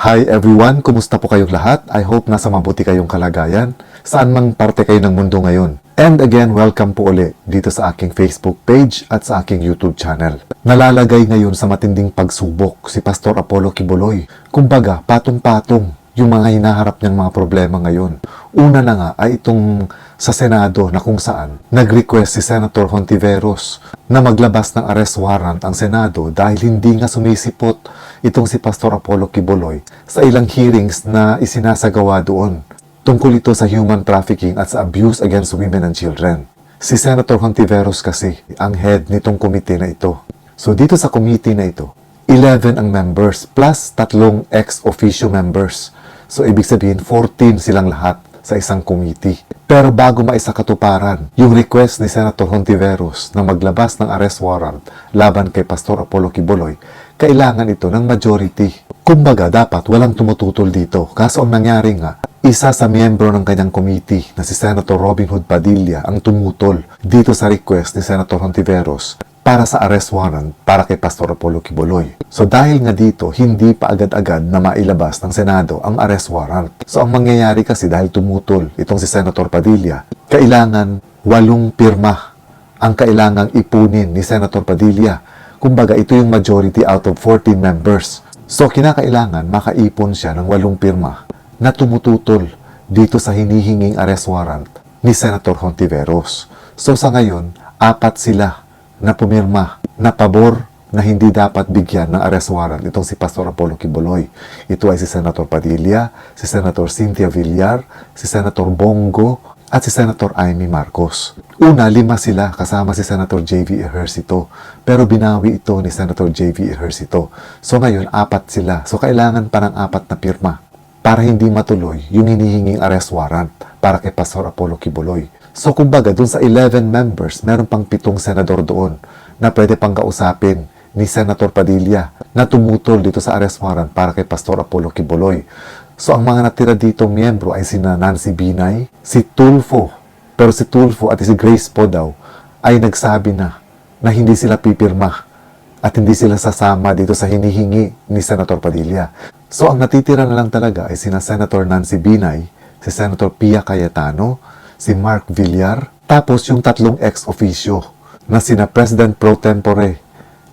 Hi everyone! Kumusta po kayong lahat? I hope nasa mabuti kayong kalagayan, saan mang parte kayo ng mundo ngayon. And again, welcome po uli dito sa aking Facebook page at sa aking YouTube channel. Nalalagay ngayon sa matinding pagsubok si Pastor Apollo Quiboloy. Kumbaga, patong-patong yung mga hinaharap niyang mga problema ngayon. Una na nga ay itong sa Senado na kung saan nag-request si Senator Hontiveros na maglabas ng arrest warrant ang Senado dahil hindi nga sumisipot itong si Pastor Apollo Quiboloy sa ilang hearings na isinasagawa doon. Tungkol ito sa human trafficking at sa abuse against women and children. Si Senator Hontiveros kasi ang head nitong committee na ito. So dito sa committee na ito, 11 ang members plus 3 ex-officio members. So ibig sabihin 14 silang lahat sa isang committee. Pero bago maisakatuparan yung request ni Senator Hontiveros na maglabas ng arrest warrant laban kay Pastor Apollo Quiboloy, kailangan ito ng majority. Kumbaga dapat walang tumututol dito. Kaso ang nangyari nga, isa sa miyembro ng kanyang committee na si Senator Robin Hood Padilla ang tumutol dito sa request ni Senator Hontiveros para sa arrest warrant para kay Pastor Apollo Quiboloy. So dahil nga dito, hindi pa agad-agad na mailabas ng Senado ang arrest warrant. So ang mangyayari kasi dahil tumutol itong si Senator Padilla, kailangan 8 pirma ang kailangang ipunin ni Senator Padilla. Kumbaga ito yung majority out of 14 members. So kinakailangan makaipon siya ng 8 pirma na tumututol dito sa hinihinging arrest warrant ni Senator Hontiveros. So sa ngayon, 4 sila na pumirma na pabor na hindi dapat bigyan ng arrest warrant itong si Pastor Apollo Quiboloy. Ito ay si Senator Padilla, si Senator Cynthia Villar, si Senator Bongo, at si Senator Amy Marcos. Una, 5 sila kasama si Senator J.V. Ejercito, pero binawi ito ni Senator J.V. Ejercito. So ngayon, 4 sila. So kailangan pa ng 4 na pirma para hindi matuloy yung hinihinging arrest warrant para kay Pastor Apollo Quiboloy. So kumbaga, dun sa 11 members, meron pang 7 senador doon na pwede pang kausapin ni Senator Padilla na tumutol dito sa arrest warrant para kay Pastor Apollo Quiboloy. So ang mga natira dito miyembro ay sina Nancy Binay, si Tulfo, pero si Tulfo at si Grace po daw ay nagsabi na hindi sila pipirma at hindi sila sasama dito sa hinihingi ni Senator Padilla. So ang natitira na lang talaga ay sina Senator Nancy Binay, si Senator Pia Cayetano, si Mark Villar, tapos yung 3 ex-officio na sina President Pro Tempore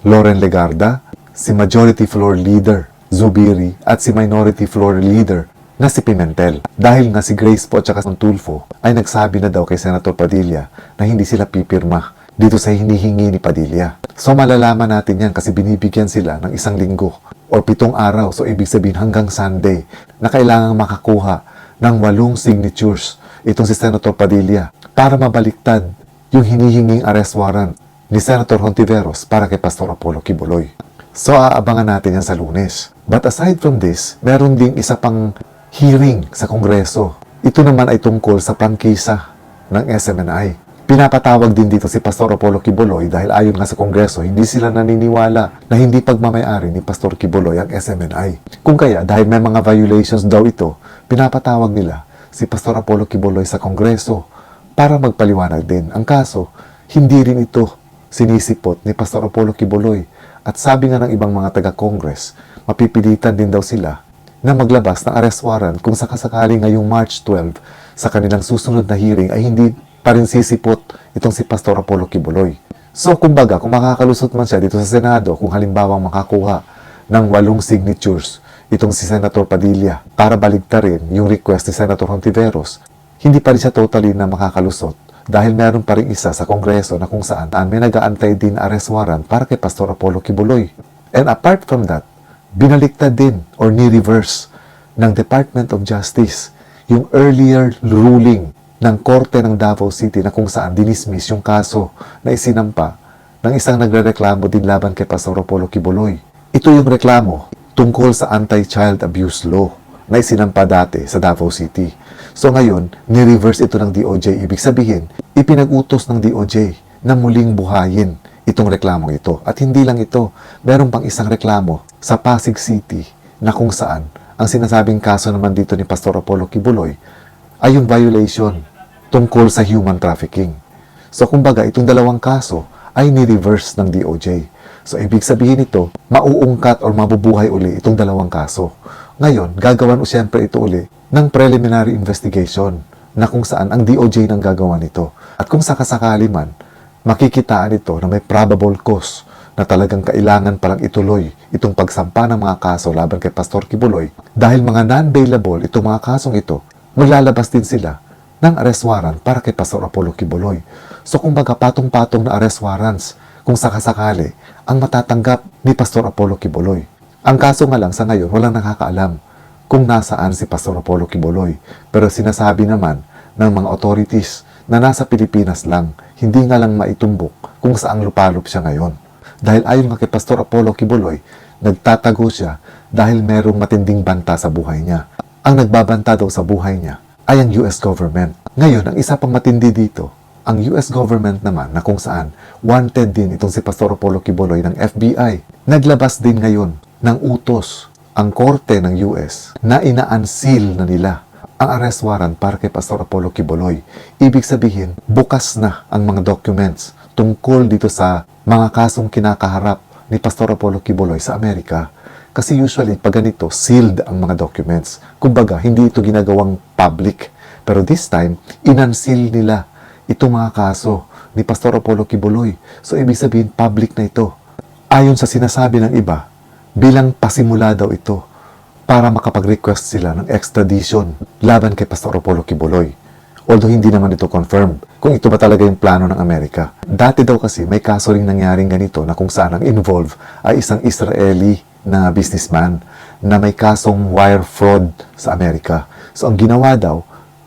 Loren Legarda, si Majority Floor Leader Zubiri at si Minority Floor Leader na si Pimentel. Dahil nga si Grace po at saka si Tulfo ay nagsabi na daw kay Senator Padilla na hindi sila pipirma dito sa hinihingi ni Padilla. So malalaman natin yan kasi binibigyan sila ng 1 linggo o 7 araw. So ibig sabihin hanggang Sunday na kailangang makakuha ng 8 signatures itong si Senator Padilla para mabaliktad yung hinihinging arrest warrant ni Senator Hontiveros para kay Pastor Apollo Quiboloy. So aabangan natin yan sa Lunes. But aside from this, meron ding isa pang hearing sa Kongreso. Ito naman ay tungkol sa prangkisa ng SMNI. Pinapatawag din dito si Pastor Apollo Quiboloy dahil ayon nga sa Kongreso, hindi sila naniniwala na hindi pagmamayari ni Pastor Quiboloy ang SMNI. Kung kaya, dahil may mga violations daw ito, pinapatawag nila si Pastor Apollo Quiboloy sa Kongreso para magpaliwanag din. Ang kaso, hindi rin ito sinisipot ni Pastor Apollo Quiboloy. At sabi nga ng ibang mga taga-Congress, mapipilitan din daw sila na maglabas ng arrest warrant kung sakasakali ngayong March 12 sa kanilang susunod na hearing ay hindi pa rin sisipot itong si Pastor Apollo Quiboloy. So kumbaga, kung makakalusot man siya dito sa Senado, kung halimbawang makakuha ng 8 signatures itong si Senator Padilla para baligtarin yung request ni Senator Hontiveros, hindi pa rin siya totally na makakalusot dahil meron pa rin isa sa Kongreso na kung saan may nag-aantay din arrest warrant para kay Pastor Apollo Quiboloy. And apart from that, binaliktad din or ni-reverse ng Department of Justice yung earlier ruling ng Korte ng Davao City na kung saan dinismiss yung kaso na isinampa ng isang nagrereklamo din laban kay Pastor Apollo Quiboloy. Ito yung reklamo tungkol sa anti-child abuse law na isinampa dati sa Davao City. So ngayon, ni-reverse ito ng DOJ. Ibig sabihin, ipinag-utos ng DOJ na muling buhayin itong reklamong ito. At hindi lang ito, meron pang isang reklamo sa Pasig City na kung saan ang sinasabing kaso naman dito ni Pastor Apollo Quiboloy ay yung violation tungkol sa human trafficking. So kumbaga, itong 2 kaso ay ni-reverse ng DOJ. So, ibig sabihin ito, mauungkat o mabubuhay uli itong 2 kaso. Ngayon, gagawan o siyempre ito uli ng preliminary investigation na kung saan ang DOJ nang gagawa nito. At kung sakasakali man, makikitaan ito na may probable cause na talagang kailangan palang ituloy itong pagsampa ng mga kaso laban kay Pastor Quiboloy. Dahil mga non-bailable itong mga kasong ito, maglalabas din sila ng arrest warrant para kay Pastor Apollo Quiboloy. So kumbaga patong-patong na arrest warrants kung sakasakali ang matatanggap ni Pastor Apollo Quiboloy. Ang kaso nga lang sa ngayon, walang nakakaalam kung nasaan si Pastor Apollo Quiboloy. Pero sinasabi naman ng mga authorities na nasa Pilipinas lang, hindi nga lang maitumbok kung saang lupalop siya ngayon. Dahil ayon nga kay Pastor Apollo Quiboloy, nagtatago siya dahil merong matinding banta sa buhay niya. Ang nagbabanta daw sa buhay niya ay ang US government. Ngayon, ang isa pang matindi dito, ang US government naman na kung saan wanted din itong si Pastor Apollo Quiboloy ng FBI. Naglabas din ngayon ng utos ang korte ng US na ina-unseal na nila ang arrest warrant para kay Pastor Apollo Quiboloy. Ibig sabihin, bukas na ang mga documents tungkol dito sa mga kasong kinakaharap ni Pastor Apollo Quiboloy sa Amerika. Kasi usually, pag ganito, sealed ang mga documents. Kumbaga, hindi ito ginagawang public. Pero this time, in-unseal nila itong mga kaso ni Pastor Apollo Quiboloy. So, ibig sabihin, public na ito. Ayon sa sinasabi ng iba, bilang pasimula daw ito para makapag-request sila ng extradition laban kay Pastor Apollo Quiboloy. Although hindi naman ito confirmed kung ito ba talaga yung plano ng Amerika. Dati daw kasi may kaso ring nangyaring ganito na kung saan ang involved ay isang Israeli na businessman na may kasong wire fraud sa Amerika. So ang ginawa daw,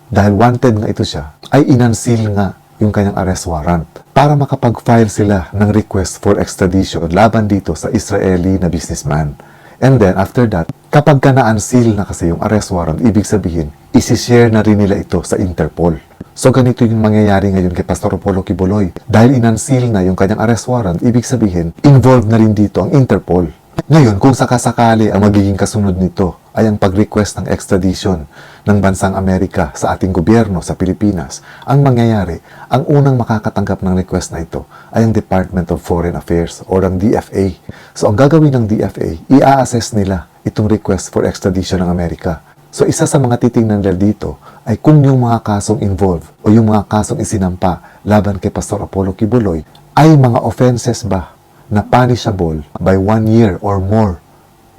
dahil wanted nga ito siya, ay inunseal nga yung kanyang arrest warrant para makapag-file sila ng request for extradition laban dito sa Israeli na businessman. And then, after that, kapag ka na-unseal na kasi yung arrest warrant, ibig sabihin, isi-share na rin nila ito sa Interpol. So, ganito yung mangyayari ngayon kay Pastor Apollo Quiboloy. Dahil in-unseal na yung kanyang arrest warrant, ibig sabihin, involved na rin dito ang Interpol. Ngayon, kung sakasakali ang magiging kasunod nito ay ang pag-request ng extradition ng bansang Amerika sa ating gobyerno sa Pilipinas, ang mangyayari, ang unang makakatanggap ng request na ito ay ang Department of Foreign Affairs or ang DFA. So, ang gagawin ng DFA, i-assess nila itong request for extradition ng Amerika. So, isa sa mga titingnan nila dito ay kung yung mga kasong involved o yung mga kasong isinampa laban kay Pastor Apollo Quiboloy ay mga offenses ba na punishable by 1 year or more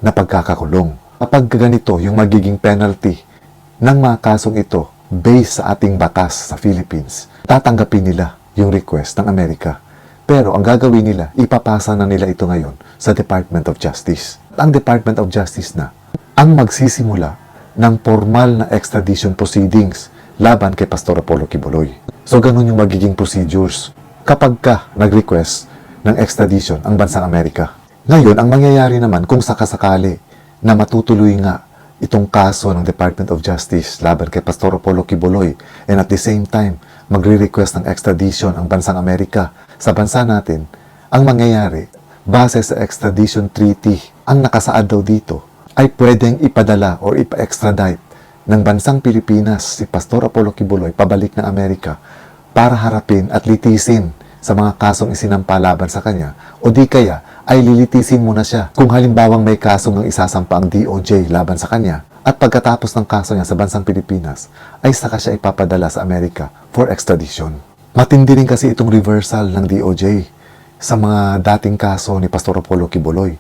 na pagkakakulong. Kapag ganito yung magiging penalty ng mga kasong ito based sa ating batas sa Philippines, tatanggapin nila yung request ng Amerika. Pero ang gagawin nila, ipapasa na nila ito ngayon sa Department of Justice. Ang Department of Justice na ang magsisimula ng formal na extradition proceedings laban kay Pastor Apollo Quiboloy. So ganun yung magiging procedures kapag ka nag-request ng extradition ang bansang Amerika. Ngayon, ang mangyayari naman kung sakasakali na matutuloy nga itong kaso ng Department of Justice laban kay Pastor Apollo Quiboloy and at the same time, magre-request ng extradition ang bansang Amerika sa bansa natin, ang mangyayari, base sa extradition treaty, ang nakasaad daw dito ay pwedeng ipadala or ipa-extradite ng bansang Pilipinas si Pastor Apollo Quiboloy pabalik ng Amerika para harapin at litisin sa mga kasong isinampa laban sa kanya o di kaya ay lilitisin muna siya kung halimbawang may kasong ng isasampa ang DOJ laban sa kanya at pagkatapos ng kaso niya sa bansang Pilipinas ay saka siya ipapadala sa Amerika for extradition. Matindi rin kasi itong reversal ng DOJ sa mga dating kaso ni Pastor Apollo Quiboloy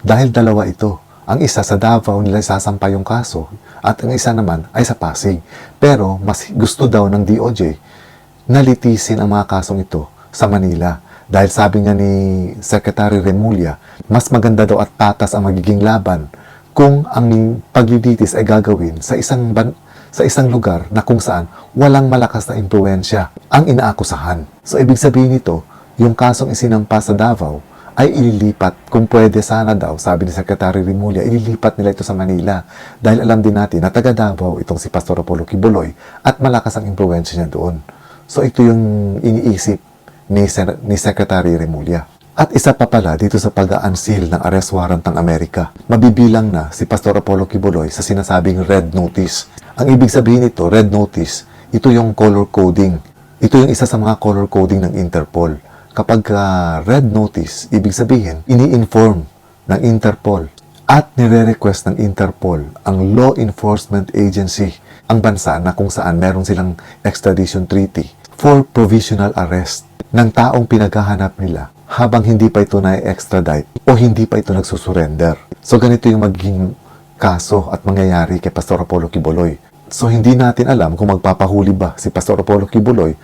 dahil dalawa ito. Ang isa sa Davao nila isasampa yung kaso at ang isa naman ay sa Pasig. Pero mas gusto daw ng DOJ na litisin ang mga kasong ito sa Manila. Dahil sabi nga ni Secretary Remulla, mas maganda daw at patas ang magiging laban kung ang paglilitis ay gagawin sa isang lugar na kung saan walang malakas na impluensya ang inaakusahan. So ibig sabihin nito, yung kasong isinampa sa Davao ay ililipat, kung pwede sana daw, sabi ni Secretary Remulla, ililipat nila ito sa Manila. Dahil alam din natin na taga Davao itong si Pastor Apollo Quiboloy at malakas ang impluensya niya doon. So ito yung iniisip ni Secretary Remulla. At isa pa pala dito sa pag-unseal ng arrest warrant ng Amerika, mabibilang na si Pastor Apollo Quiboloy sa sinasabing red notice. Ang ibig sabihin nito, red notice, ito yung color coding. Ito yung isa sa mga color coding ng Interpol. Kapag red notice, ibig sabihin, ini-inform ng Interpol At nire-request ng Interpol, ang law enforcement agency, ang bansa na kung saan meron silang extradition treaty for provisional arrest ng taong pinaghahanap nila habang hindi pa ito na-extradite o hindi pa ito nagsusurrender. So ganito yung magiging kaso at mangyayari kay Pastor Apollo Quiboloy. So hindi natin alam kung magpapahuli ba si Pastor Apollo Quiboloy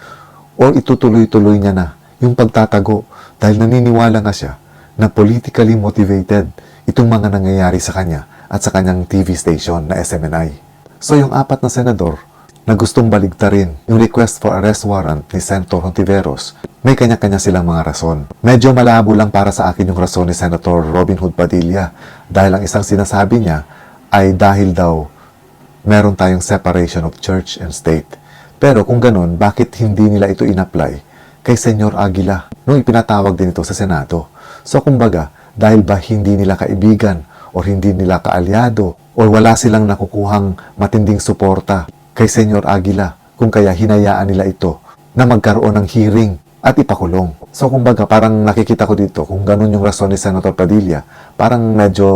o itutuloy-tuloy niya na yung pagtatago dahil naniniwala nga siya na politically motivated itong mga nangyayari sa kanya at sa kanyang TV station na SMNI. So yung 4 na senador na gustong baligtarin yung request for arrest warrant ni Senator Hontiveros, may kanya-kanya silang mga rason. Medyo malabo lang para sa akin yung rason ni Senator Robin Hood Padilla dahil ang isang sinasabi niya ay dahil daw meron tayong separation of church and state. Pero kung ganun, bakit hindi nila ito in-apply kay Senyor Aguila nung ipinatawag din ito sa Senado? So kumbaga, dahil ba hindi nila kaibigan o hindi nila kaalyado o wala silang nakukuhang matinding suporta kay Senyor Aguila kung kaya hinayaan nila ito na magkaroon ng hearing at ipakulong. So kumbaga parang nakikita ko dito kung ganun yung rason ni Senator Padilla, parang medyo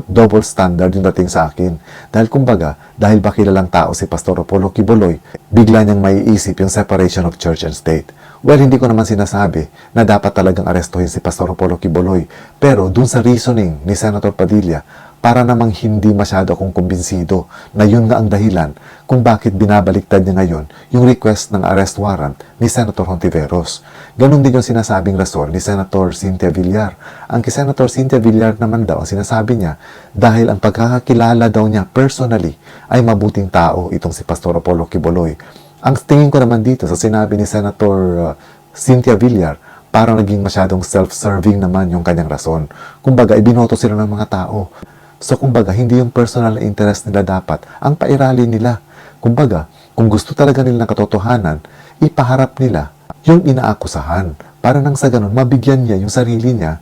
double standard yung dating sa akin. Dahil kumbaga, dahil ba kilalang tao si Pastor Apollo Quiboloy, bigla niyang maiisip yung separation of church and state. Well, hindi ko naman sinasabi na dapat talagang arestuhin si Pastor Apollo Quiboloy. Pero dun sa reasoning ni Senator Padilla, para namang hindi masyado akong kumbinsido na yun nga ang dahilan kung bakit binabaliktad niya ngayon yung request ng arrest warrant ni Senator Hontiveros. Ganon din yung sinasabing rason ni Senator Cynthia Villar. Ang kay Senator Cynthia Villar naman daw, ang sinasabi niya, dahil ang pagkakakilala daw niya personally ay mabuting tao itong si Pastor Apollo Quiboloy. Ang tingin ko naman dito sa sinabi ni Senator Cynthia Villar, parang naging masyadong self-serving naman yung kanyang rason. Kumbaga, ibinoto sila ng mga tao. So, kumbaga, hindi yung personal na interest nila dapat ang pairali nila. Kumbaga, kung gusto talaga nila ng katotohanan, ipaharap nila yung inaakusahan para nang sa ganun, mabigyan niya yung sarili niya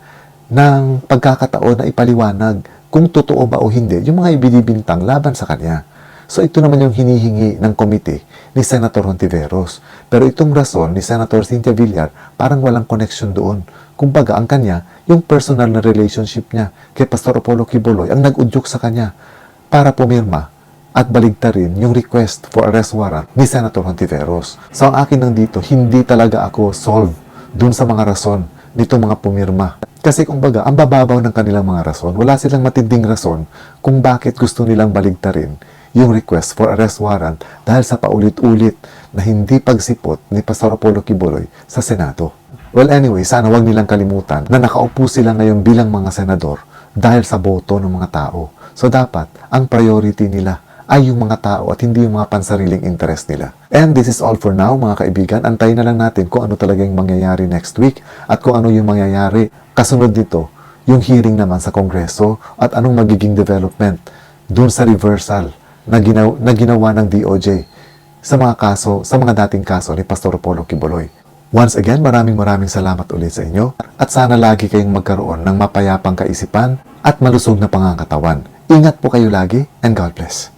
ng pagkakataon na ipaliwanag kung totoo ba o hindi yung mga ibinibintang laban sa kanya. So, ito naman yung hinihingi ng komite ni Senator Hontiveros. Pero itong rason ni Senator Cynthia Villar, parang walang connection doon. Kumbaga, ang kanya, yung personal na relationship niya kay Pastor Apollo Quiboloy ang nag-udyok sa kanya para pumirma at baligtarin yung request for arrest warrant ni Senator Hontiveros. So, ang akin nandito, hindi talaga ako solve dun sa mga rason nitong mga pumirma. Kasi kumbaga, ang bababaw ng kanilang mga rason, wala silang matinding rason kung bakit gusto nilang baligtarin yung request for arrest warrant dahil sa paulit-ulit na hindi pagsipot ni Pastor Apollo Quiboloy sa Senado. Well, anyway, sana wag nilang kalimutan na nakaupo sila ngayon bilang mga senador dahil sa boto ng mga tao. So dapat, ang priority nila ay yung mga tao at hindi yung mga pansariling interest nila. And this is all for now, mga kaibigan. Antayin na lang natin kung ano talaga yung mangyayari next week at kung ano yung mangyayari kasunod nito, yung hearing naman sa Kongreso at anong magiging development dun sa reversal na ginawa ng DOJ sa mga dating kaso ni Pastor Apollo Quiboloy. Once again, maraming salamat ulit sa inyo at sana lagi kayong magkaroon ng mapayapang kaisipan at malusog na pangangatawan. Ingat po kayo lagi and God bless.